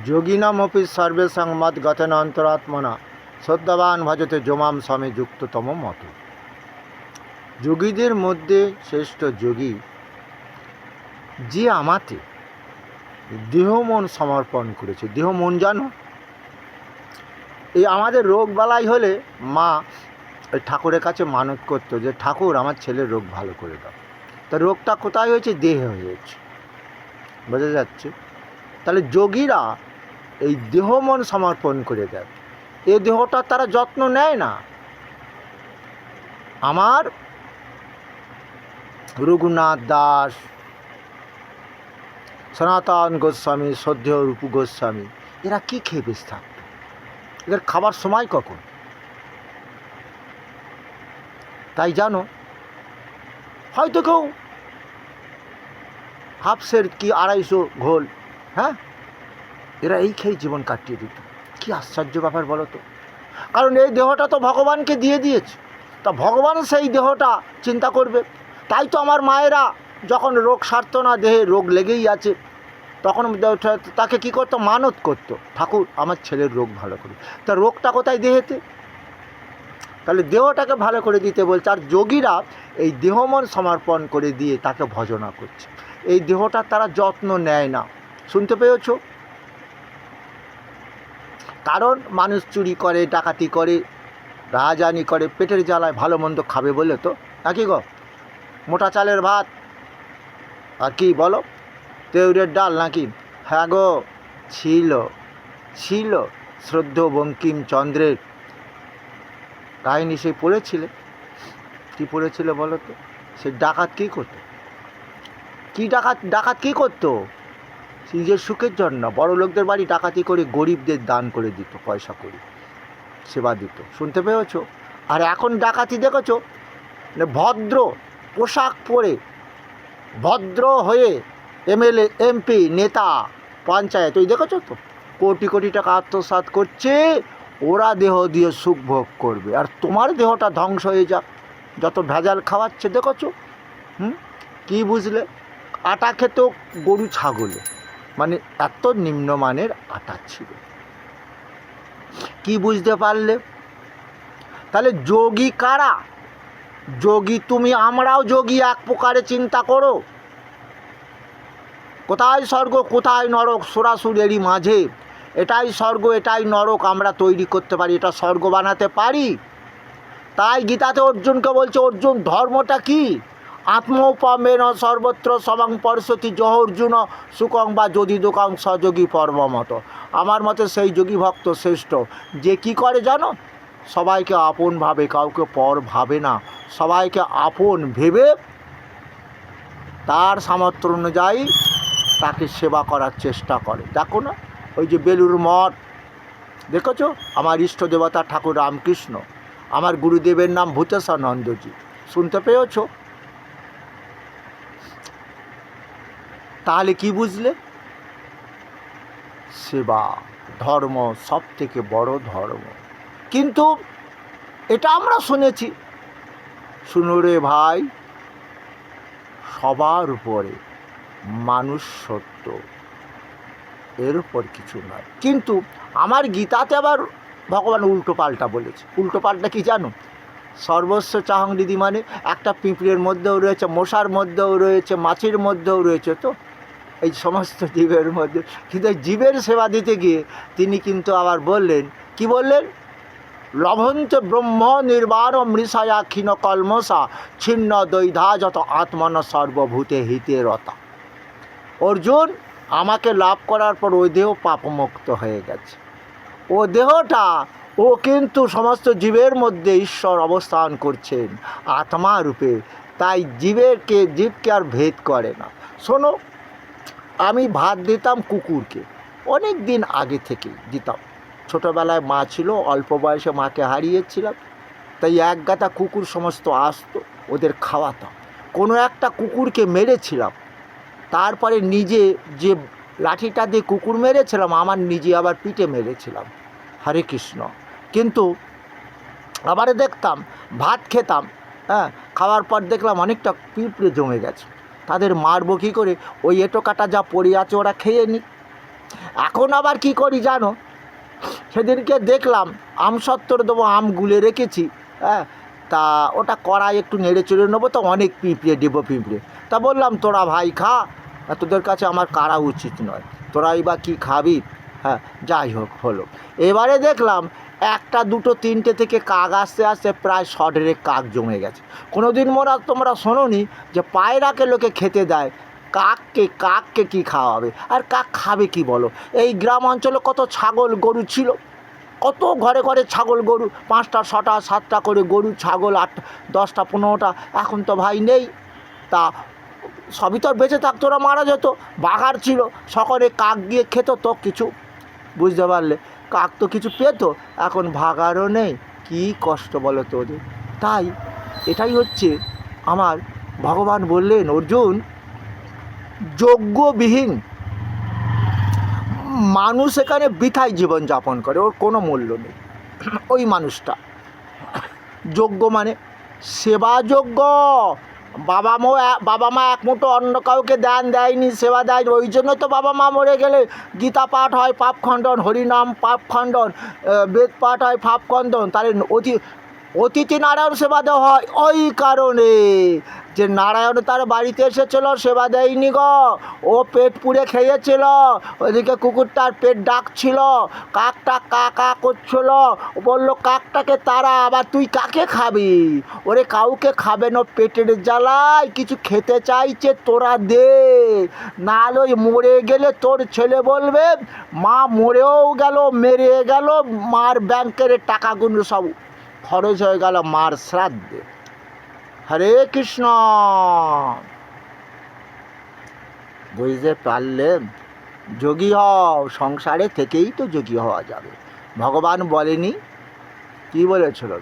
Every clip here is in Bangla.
যোগিনামপি সর্বেষাং মদ্গতেন অন্তরাত্মনা শ্রদ্ধাবান ভজতে যোমাম স্বামী যুক্ততম মত। যোগীদের মধ্যে শ্রেষ্ঠ যোগী যে আমাতে দেহ মন সমর্পণ করেছে। দেহ মন জানো, এই আমাদের রোগ বালাই হলে মা ওই ঠাকুরের কাছে মানত করতো যে ঠাকুর আমার ছেলের রোগ ভালো করে দাও। তা রোগটা কোথায় হয়েছে? দেহে হয়েছে। বোঝা যাচ্ছে? তাহলে যোগীরা এই দেহ মন সমর্পণ করে দেয়। এই দেহটা তারা যত্ন নেয় না। আমার রঘুনাথ দাস, সনাতন গোস্বামী, শ্রদ্ধেয় রূপু গোস্বামী, এরা কি খেয়ে বেশ থাকত? এদের খাবার সময় কখন? তাই জানো, হয়তো কেউ হাফসের কি 250 ঘোল, হ্যাঁ, এরা এই খেয়ে জীবন কাটিয়ে দিত। কি আশ্চর্য ব্যাপার বলো তো। কারণ এই দেহটা তো ভগবানকে দিয়ে দিয়েছে, তা ভগবান সেই দেহটা চিন্তা করবে। তাই তো আমার মায়েরা যখন রোগ সারত না, দেহে রোগ লেগেই আছে, তখন তাকে কি করতো? মানত করতো, ঠাকুর আমার ছেলের রোগ ভালো করে। তা রোগটা কোথায়? দেহেতে। তাহলে দেহটাকে ভালো করে দিতে বলছে। আর যোগীরা এই দেহ মন সমর্পণ করে দিয়ে তাকে ভজনা করছে। এই দেহটার তারা যত্ন নেয় না। শুনতে পেয়েছ? কারণ মানুষ চুরি করে, ডাকাতি করে, রাহাজানি করে, পেটের জ্বালায় ভালো মন্দ খাবে বলে তো নাকি গো? মোটা চালের ভাত আর কি বলো, তেওড়ের ডাল নাকি? হ্যাঁ গো, ছিল ছিল শ্রদ্ধেয় বঙ্কিমচন্দ্রের কাহিনী সে পড়েছিলে? কী পড়েছিল বলো তো? সে ডাকাত কী করতো? ডাকাত কী করতো? নিজের সুখের জন্য বড় লোকদের বাড়ি ডাকাতি করে গরিবদের দান করে দিত, পয়সা করে সেবা দিত। শুনতে পেয়েছ? আর এখন ডাকাতি দেখেছো? ভদ্র পোশাক পরে, ভদ্র হয়ে এমএলএ, এমপি, নেতা, পঞ্চায়েত, ওই দেখেছো তো কোটি কোটি টাকা আত্মসাৎ করছে। ওরা দেহ দিয়ে সুখ ভোগ করবে, আর তোমার দেহটা ধ্বংস হয়ে যাক। যত ভেজাল খাওয়াচ্ছে দেখেছো। কি বুঝলে? আটা খেত গরু ছাগলে, মানে এত নিম্নমানের আটা ছিল। কি বুঝতে পারলে? তাহলে যোগী কারা? যোগী তুমি, আমরাও যোগী এক প্রকারে চিন্তা করো। কোথায় স্বর্গ কোথায় নরক? সরাসরি এরই মাঝে। এটাই স্বর্গ এটাই নরক আমরা তৈরি করতে পারি, এটা স্বর্গ বানাতে পারি। তাই গীতাতে অর্জুনকে বলছে, অর্জুন ধর্মটা কি? আত্মোপমেন সর্বত্র সমং পরশতি জহ অর্জুন সুকং বা যদি দোকাং সযোগী পর্বমত। আমার মতে সেই যোগী ভক্ত শ্রেষ্ঠ, যে কি করে জানো? সবাইকে আপন ভাবে, কাউকে পর ভাবে না। সবাইকে আপন ভেবে তার সামর্থ্য অনুযায়ী তাকে সেবা করার চেষ্টা করে। দেখো না, ওই যে বেলুর মঠ দেখেছো? আমার ইষ্ট দেবতা ঠাকুর রামকৃষ্ণ, আমার গুরুদেবের নাম ভূতেশানন্দজি। শুনতে পেয়েছ? তাহলে কি বুঝলে? সেবা ধর্ম, সব থেকে বড় ধর্ম। কিন্তু এটা আমরা শুনেছি, শুনো রে ভাই, সবার উপরে মানুষ সত্য, এর উপর কিছু নয়। কিন্তু আমার গীতাতে আবার ভগবান উল্টো পাল্টা বলেছে। উল্টো পাল্টা কি জানো? সর্বস্ব চাহং দিদি, মানে একটা পিঁপড়ের মধ্যেও রয়েছে, মশার মধ্যেও রয়েছে, মাছির মধ্যেও রয়েছে, তো এই সমস্ত জীবের মধ্যে। কিন্তু এই জীবের সেবা দিতে গিয়ে তিনি কিন্তু আবার বললেন, কি বললেন? লভন্ত ব্রহ্ম নির্বাণ মৃষায়া ক্ষীণ কলমসা ছিন্ন দৈধা যত আত্মন সর্বভূতে হিতে রতা। অর্জুন, আমাকে লাভ করার পর ওই দেহ পাপমুক্ত হয়ে গেছে। ও দেহটা, ও কিন্তু সমস্ত জীবের মধ্যে ঈশ্বর অবস্থান করছেন আত্মা রূপে। তাই জীবকে আর ভেদ করে না। শোনো, আমি ভাত দিতাম কুকুরকে, অনেক দিন আগে থেকেই দিতাম। ছোটোবেলায় মা ছিল, অল্প বয়সে মাকে হারিয়েছিলাম, তাই এক গাদা কুকুর সমস্ত আসতো, ওদের খাওয়াতাম। কোনো একটা কুকুরকে মেরেছিলাম, তারপরে নিজে যে লাঠিটা দিয়ে কুকুর মেরেছিলাম, আমার নিজে আবার পিঠে মেরেছিলাম। হরে কৃষ্ণ। কিন্তু আবার দেখতাম ভাত খেতাম, হ্যাঁ, খাওয়ার পর দেখলাম অনেকটা পিঁপড়ে জমে গেছে। তাদের মারবো কী করে? ওই এঁটো কাটা যা পড়ে আছে ওরা খেয়ে নিক। এখন আবার কি করি জানো, সেদিনকে দেখলাম আম সত্তর দেবো, আম গুলে রেখেছি, হ্যাঁ, তা ওটা কড়াই একটু নেড়ে চেড়ে নেবো, তো অনেক পিঁপড়ে দেবো পিঁপড়ে। তা বললাম তোরা ভাই খা, তোদের কাছে আমার কারা উচিত নয়, তোরাই বা কী খাবি। হ্যাঁ, যাই হোক হলো। এবারে দেখলাম একটা দুটো তিনটে থেকে কাক আসতে আসতে প্রায় 100 কাক জমে গেছে। কোনো দিন তোমরা শোনোনি যে পায়রাকে লোকে খেতে দেয়, কাককে কি খাওয়াবে? আর কাক খাবে কি বলো? এই গ্রাম অঞ্চলে কত ছাগল গরু ছিল, কত ঘরে ঘরে ছাগল গরু, 5টা 6টা 7টা করে গরু ছাগল, 8 10টা 15টা, এখন তো ভাই নেই। তা সবই তো বেঁচে থাকতো, ওরা মারা যেত। বাঘার ছিল, সকলে কাক গিয়ে খেত তো কিছু, বুঝতে পারলে, কাক তো কিছু পেত, এখন ভাগারও নেই। কি কষ্ট বলো তো ওদের। তাই এটাই হচ্ছে আমার, ভগবান বললেন অর্জুন, যোগ্যবিহীন মানুষ এখানে বৃথায় জীবনযাপন করে, ওর কোনো মূল্য নেই। ওই মানুষটা যোগ্য মানে সেবাযোগ্য। বাবা মা এক মুঠো অন্য কাউকে দেয়নি, সেবা দেয়নি, ওই জন্য তো বাবা মা মরে গেলে গীতা পাঠ হয় পাপ খণ্ডন, হরিনাম পাপ খণ্ডন, বেদ পাঠ হয় পাপ খণ্ডন, তাহলে অতিথি নারায়ণ সেবা দেওয়া হয় ওই কারণে যে নারায়ণ তার বাড়িতে এসেছিল, সেবা দেয়নি গো, ও পেট পুড়ে খেয়েছিল, ওদিকে কুকুরটার পেট ডাকছিল, কাকটা কা কা করছিল, বললো কাকটাকে তারা, আবার তুই কাকে খাবি? ওরে কাউকে খাবে না, পেটের জ্বালায় কিছু খেতে চাইছে, তোরা দে, নাহলে ওই মরে গেলে তোর ছেলে বলবে মা মরেও গেল, মেরে গেল, মার ব্যাংকের টাকাগুলো সব খরচ হয়ে গেল মার শ্রাদ্ধে। হরে কৃষ্ণ। বুঝতে পারলেন? যোগী হও, সংসারে থেকেই তো যোগী হওয়া যাবে। ভগবান বলেনি, কি বলেছিল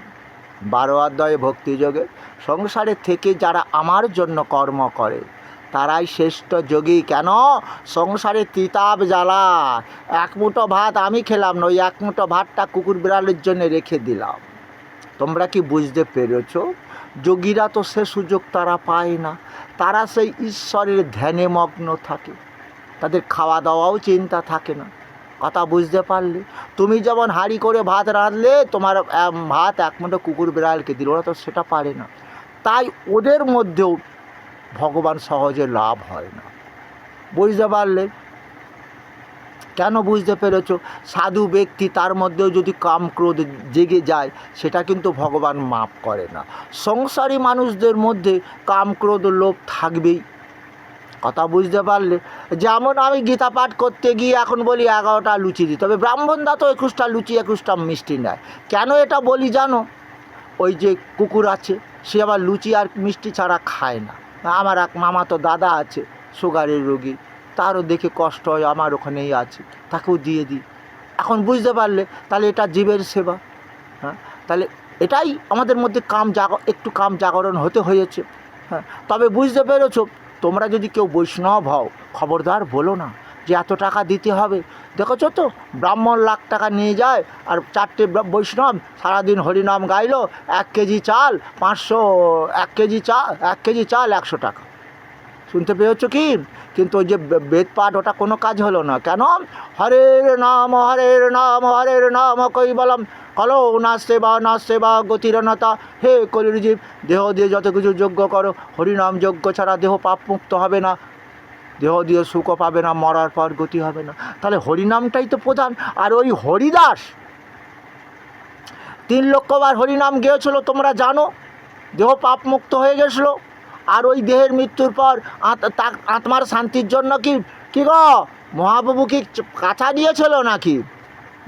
12 অধ্যায়ে ভক্তিযোগে, সংসারে থেকে যারা আমার জন্য কর্ম করে তারাই শ্রেষ্ঠ যোগী। কেন? সংসারে তিতাব জ্বালা, এক মুঠো ভাত আমি খেলাম না, ওই এক মুঠো ভাতটা কুকুর বিড়ালের জন্য রেখে দিলাম। তোমরা কি বুঝতে পেরেছ? যোগীরা তো সে সুযোগ তারা পায় না, তারা সেই ঈশ্বরের ধ্যানে মগ্ন থাকে, তাদের খাওয়া দাওয়াও চিন্তা থাকে না। কথা বুঝতে পারলে? তুমি যেমন হাঁড়ি করে ভাত রাঁধলে, তোমার ভাত এক মুঠো কুকুর বিড়ালকে দিল, ওরা তো সেটা পারে না। তাই ওদের মধ্যেও ভগবান সহজে লাভ হয় না। বুঝতে পারলে? কেন বুঝতে পেরেছ? সাধু ব্যক্তি, তার মধ্যেও যদি কাম ক্রোধ জেগে যায়, সেটা কিন্তু ভগবান মাপ করে না। সংসারী মানুষদের মধ্যে কাম ক্রোধ লোভ থাকবেই। কথা বুঝতে পারলে? যেমন আমি গীতা পাঠ করতে গিয়ে এখন বলি 11টা লুচি দিই, তবে ব্রাহ্মণদা তো 21টা লুচি 21টা মিষ্টি নেয়। কেন এটা বলি জানো? ওই যে কুকুর আছে, সে আবার লুচি আর মিষ্টি ছাড়া খায় না। আমার এক মামাতো দাদা আছে, সুগারের রোগী, তারও দেখে কষ্ট হয়, আমার ওখানেই আছে, তাকেও দিয়ে দিই। এখন বুঝতে পারলে? তাহলে এটা জীবের সেবা। হ্যাঁ, তাহলে এটাই আমাদের মধ্যে একটু কাম জাগরণ হতে হয়েছে। হ্যাঁ, তবে বুঝতে পেরেছো? তোমরা যদি কেউ বৈষ্ণব হও, খবরদার বলো না যে এত টাকা দিতে হবে। দেখেছো তো, ব্রাহ্মণ লাখ টাকা নিয়ে যায়, আর 4টে বৈষ্ণব সারাদিন হরিনাম গাইলো, 1 কেজি চাল 500, 1 কেজি চাল 100 টাকা। শুনতে পেয়েছো কি? কিন্তু ওই যে বেদ পাঠ, ওটা কোনো কাজ হলো না। কেন? হরের নাম হরের নাম হরের নাম কৈবলম কলো না সেবা গতিরণতা। হে কলির জীব, দেহ দিয়ে যত কিছু যজ্ঞ করো, হরিনাম যজ্ঞ ছাড়া দেহ পাপ মুক্ত হবে না, দেহ দিয়ে সুখও পাবে না, মরার পর গতি হবে না। তাহলে হরিনামটাই তো প্রধান। আর ওই হরিদাস 3 লক্ষবার হরিনাম গেয়েছিল, তোমরা জানো, দেহ পাপ মুক্ত হয়ে গেছিলো। আর ওই দেহের মৃত্যুর পর আত্মার শান্তির জন্য কি গো মহাপ্রভু কি কাছা দিয়েছিল নাকি?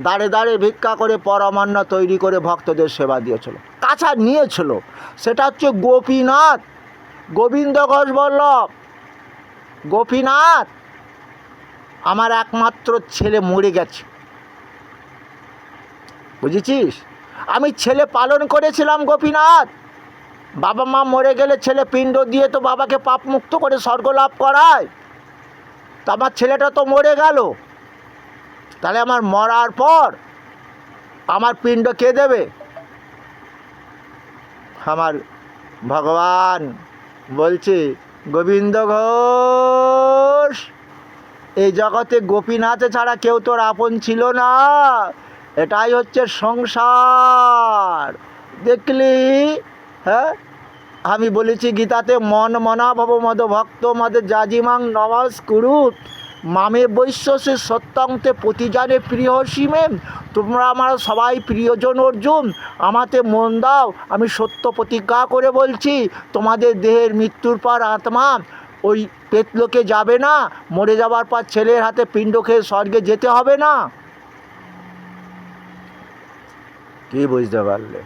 দাঁড়ে দাঁড়ে ভিক্ষা করে পরমান্ন তৈরি করে ভক্তদের সেবা দিয়েছিল, কাছা নিয়েছিল। সেটা হচ্ছে গোপীনাথ, গোবিন্দ ঘোষ বল্লভ। গোপীনাথ আমার একমাত্র ছেলে মরে গেছে, বুঝেছিস? আমি ছেলে পালন করেছিলাম গোপীনাথ। বাবা মা মরে গেলে ছেলে পিণ্ড দিয়ে তো বাবাকে পাপ মুক্ত করে স্বর্গ লাভ করায়। তো আমার ছেলেটা তো মরে গেল, তাহলে আমার মরার পর আমার পিণ্ড কে দেবে? আমার ভগবান বলছে গোবিন্দ ঘোষ এই জগতে গোপীনাথ ছাড়া কেউ তোর আপন ছিল না। এটাই হচ্ছে সংসার, দেখলি? হ্যাঁ, আমি বলেছি গীতাতে, মন মনা ভব মদ ভক্ত মদ জাজিমাং নমস্কুরুত মামে বৈশ্যসে সত্যংতে প্রতিজানে প্রিয় সীমে। তোমরা আমার সবাই প্রিয়জন অর্জুন, আমাতে মন দাও। আমি সত্য প্রতিজ্ঞা করে বলছি, তোমাদের দেহের মৃত্যুর পর আত্মা ওই পেতলোকে যাবে না, মরে যাওয়ার পর ছেলের হাতে পিণ্ড খেয়ে স্বর্গে যেতে হবে না। কি বুঝতে পারলে?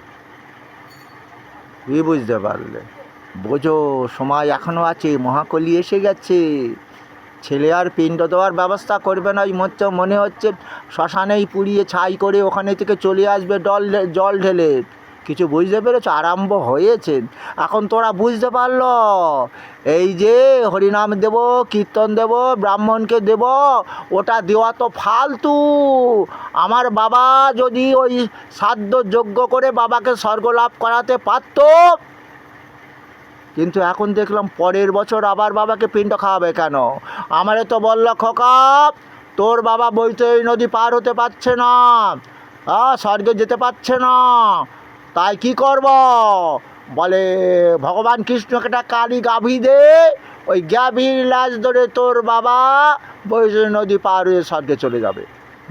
কি বুঝতে পারলে? বোঝো, সময় এখনও আছে, মহাকলি এসে গেছে। ছেলে আর পিণ্ড দেওয়ার ব্যবস্থা করবে না, মনে হচ্ছে শ্মশানেই পুড়িয়ে ছাই করে ওখানে থেকে চলে আসবে জল ঢেলে। কিছু বুঝতে পেরেছ? আরম্ভ হয়েছে। এখন তোরা বুঝতে পারল, এই যে হরিনাম দেব, কীর্তন দেব, ব্রাহ্মণকে দেব, ওটা দেওয়া তো ফালতু। আমার বাবা যদি ওই শ্রাদ্ধ যজ্ঞ করে বাবাকে স্বর্গলাভ করাতে পারত, কিন্তু এখন দেখলাম পরের বছর আবার বাবাকে পিণ্ড খাওয়াবে কেন? আমারে তো বলল, খোকা তোর বাবা বৈতরণী নদী পার হতে পারছে না, স্বর্গে যেতে পারছে না, তাই কি করব? বলে ভগবান কৃষ্ণকে একটা কালী গাভী দে, ওই গাভীর লাশ ধরে তোর বাবা বৈতরণী নদী পার হয়ে স্বর্গে চলে যাবে।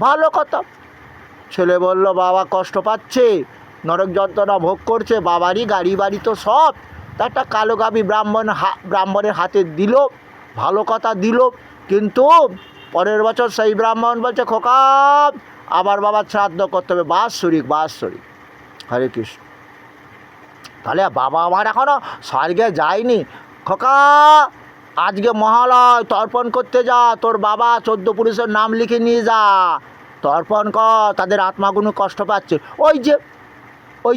ভালো কথা। ছেলে বলল, বাবা কষ্ট পাচ্ছে, নরক যন্ত্রণা ভোগ করছে, বাবারই গাড়ি বাড়ি তো সব, তা একটা কালো গাভী ব্রাহ্মণের হাতে দিল। ভালো কথা দিল, কিন্তু পরের বছর সেই ব্রাহ্মণ বলছে, খোকা আবার বাবার শ্রাদ্ধ করতে হবে। বাৎসরিক। হরে কৃষ্ণ। তাহলে বাবা আমার এখনও স্বর্গে যায়নি। খোকা আজকে মহালয়, তর্পণ করতে যা, তোর বাবা 14 পুরুষের নাম লিখে নিয়ে যা, তর্পণ কর, তাদের আত্মাগুলো কষ্ট পাচ্ছে। ওই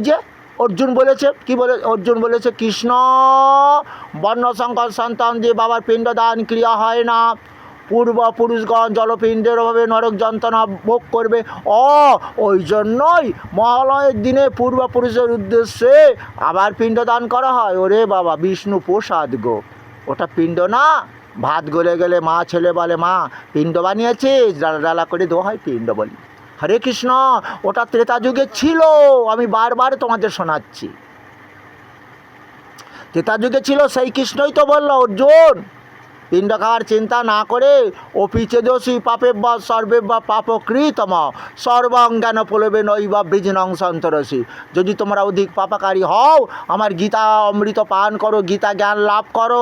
যে অর্জুন বলেছে, কি বলে? অর্জুন বলেছে, কৃষ্ণ বর্ণসংকর সন্তান দিয়ে বাবার পিণ্ডদান ক্রিয়া হয় না, পূর্বপুরুষগণ জলপিণ্ডের অভাবে নরক যন্ত্রণা ভোগ করবে। ওই জন্যই মহালয়ের দিনে পূর্বপুরুষের উদ্দেশ্যে আবার পিণ্ডদান করা হয়। ওরে বাবা, বিষ্ণু প্রসাদ গো, ওটা পিণ্ড না। ভাত গলে গেলে মা ছেলে বলে, মা পিণ্ড বানিয়েছে, ডালা ডালা করে দেওয়া হয়, পিণ্ড বলি। হরে কৃষ্ণ। ওটা ত্রেতা যুগে ছিল, আমি বারবার তোমাদের শোনাচ্ছি। ত্রেতা যুগে ছিল, সেই কৃষ্ণই তো বলল, অর্জুন পিণ্ড খাওয়ার চিন্তা না করে অপিচেদোষী পাপে বা সর্বে বা পাপকৃতম সর্বং জ্ঞান প্রলোভে নৈবা বৃজনং সন্তরসী। যদি তোমরা অধিক পাপাকারী হও, আমার গীতা অমৃত পান করো, গীতা জ্ঞান লাভ করো।